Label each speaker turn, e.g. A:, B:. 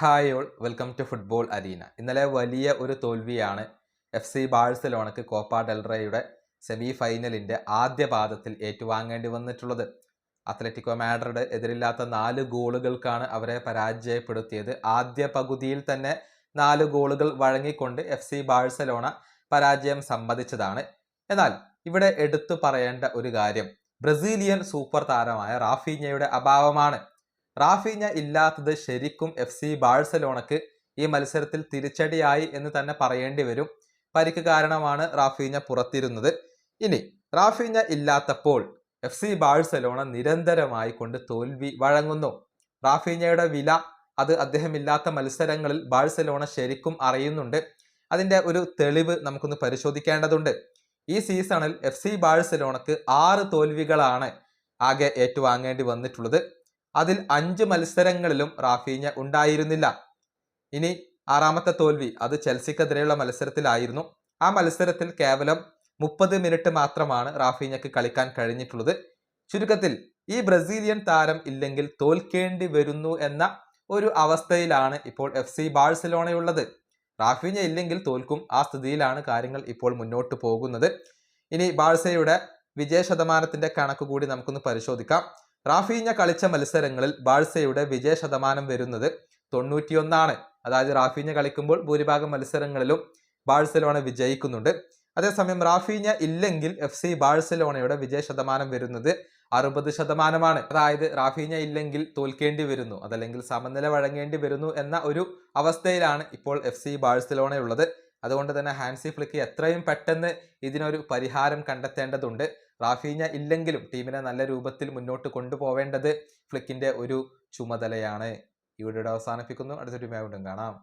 A: Hi all welcome to football arena. ഇന്നലെ വലിയ ഒരു തോൽവിയാണ് FC ബാഴ്സലോണക്ക് കോപ്പ ഡെൽറേയുടെ സെമി ഫൈനലിൻ്റെ ആദ്യ പാദത്തിൽ ഏറ്റുവാങ്ങേണ്ടി വന്നിട്ടുള്ളത്. അത്ലറ്റിക്കോ മാഡ്രിഡ് എതിരില്ലാത്ത 4 ഗോളുകൾക്കാണ് അവരെ പരാജയപ്പെടുത്തിയത്. ആദ്യ പകുതിയിൽ തന്നെ 4 ഗോളുകൾ വഴങ്ങിക്കൊണ്ട് FC ബാഴ്സലോണ പരാജയം സമ്മതിച്ചതാണ്. എന്നാൽ ഇവിടെ എടുത്തു പറയേണ്ട ഒരു കാര്യം ബ്രസീലിയൻ സൂപ്പർ താരമായ റാഫീഞ്ഞയുടെ അഭാവമാണ്. റാഫീഞ്ഞ ഇല്ലാത്തത് ശരിക്കും FC ബാഴ്സലോണക്ക് ഈ മത്സരത്തിൽ തിരിച്ചടിയായി എന്ന് തന്നെ പറയേണ്ടി വരും. പരിക്ക് കാരണമാണ് റാഫീഞ്ഞ പുറത്തിരുന്നത്. ഇനി റാഫീഞ്ഞ ഇല്ലാത്തപ്പോൾ FC ബാഴ്സലോണ നിരന്തരമായി കൊണ്ട് തോൽവി വഴങ്ങുന്നു. റാഫീഞ്ഞയുടെ വില അത് അദ്ദേഹം ഇല്ലാത്ത മത്സരങ്ങളിൽ ബാഴ്സലോണ ശരിക്കും അറിയുന്നുണ്ട്. അതിൻ്റെ ഒരു തെളിവ് നമുക്കൊന്ന് പരിശോധിക്കേണ്ടതുണ്ട്. ഈ സീസണിൽ FC ബാഴ്സലോണക്ക് 6 തോൽവികളാണ് ആകെ ഏറ്റുവാങ്ങേണ്ടി വന്നിട്ടുള്ളത്. അതിൽ 5 മത്സരങ്ങളിലും റാഫീഞ്ഞ ഉണ്ടായിരുന്നില്ല. ഇനി 6ാമത്തെ തോൽവി അത് ചെൽസിക്കെതിരെയുള്ള മത്സരത്തിലായിരുന്നു. ആ മത്സരത്തിൽ കേവലം 30 മിനിറ്റ് മാത്രമാണ് റാഫീഞ്ഞക്ക് കളിക്കാൻ കഴിഞ്ഞിട്ടുള്ളത്. ചുരുക്കത്തിൽ ഈ ബ്രസീലിയൻ താരം ഇല്ലെങ്കിൽ തോൽക്കേണ്ടി വരുന്നു എന്ന ഒരു അവസ്ഥയിലാണ് ഇപ്പോൾ FC ബാഴ്സലോണയുള്ളത്. റാഫീഞ്ഞ ഇല്ലെങ്കിൽ തോൽക്കും, ആ സ്ഥിതിയിലാണ് കാര്യങ്ങൾ ഇപ്പോൾ മുന്നോട്ട് പോകുന്നത്. ഇനി ബാഴ്സയുടെ വിജയ ശതമാനത്തിന്റെ കണക്ക് കൂടി നമുക്കൊന്ന് പരിശോധിക്കാം. റാഫീഞ്ഞ കളിച്ച മത്സരങ്ങളിൽ ബാഴ്സയുടെ വിജയ ശതമാനം വരുന്നത് 91. അതായത് റാഫീഞ്ഞ കളിക്കുമ്പോൾ ഭൂരിഭാഗം മത്സരങ്ങളിലും ബാഴ്സലോണ വിജയിക്കുന്നുണ്ട്. അതേസമയം റാഫീഞ്ഞ ഇല്ലെങ്കിൽ FC ബാഴ്സലോണയുടെ വിജയ ശതമാനം വരുന്നത് 60%. അതായത് റാഫീഞ്ഞ ഇല്ലെങ്കിൽ തോൽക്കേണ്ടി വരുന്നു, അതല്ലെങ്കിൽ സമനില വഴങ്ങേണ്ടി വരുന്നു എന്ന ഒരു അവസ്ഥയിലാണ് ഇപ്പോൾ FC ബാഴ്സലോണ ഉള്ളത്. അതുകൊണ്ട് തന്നെ ഹാൻസി ഫ്ലിക്ക് എത്രയും പെട്ടെന്ന് ഇതിനൊരു പരിഹാരം കണ്ടെത്തേണ്ടതുണ്ട്. റാഫീഞ്ഞ ഇല്ലെങ്കിലും ടീമിനെ നല്ല രൂപത്തിൽ മുന്നോട്ട് കൊണ്ടുപോവേണ്ടത് ഫ്ലിക്കിന്റെ ഒരു ചുമതലയാണ്. ഈ വീഡിയോ അവസാനിപ്പിക്കുന്നു. അടുത്തൊരു വീണ്ടും കാണാം.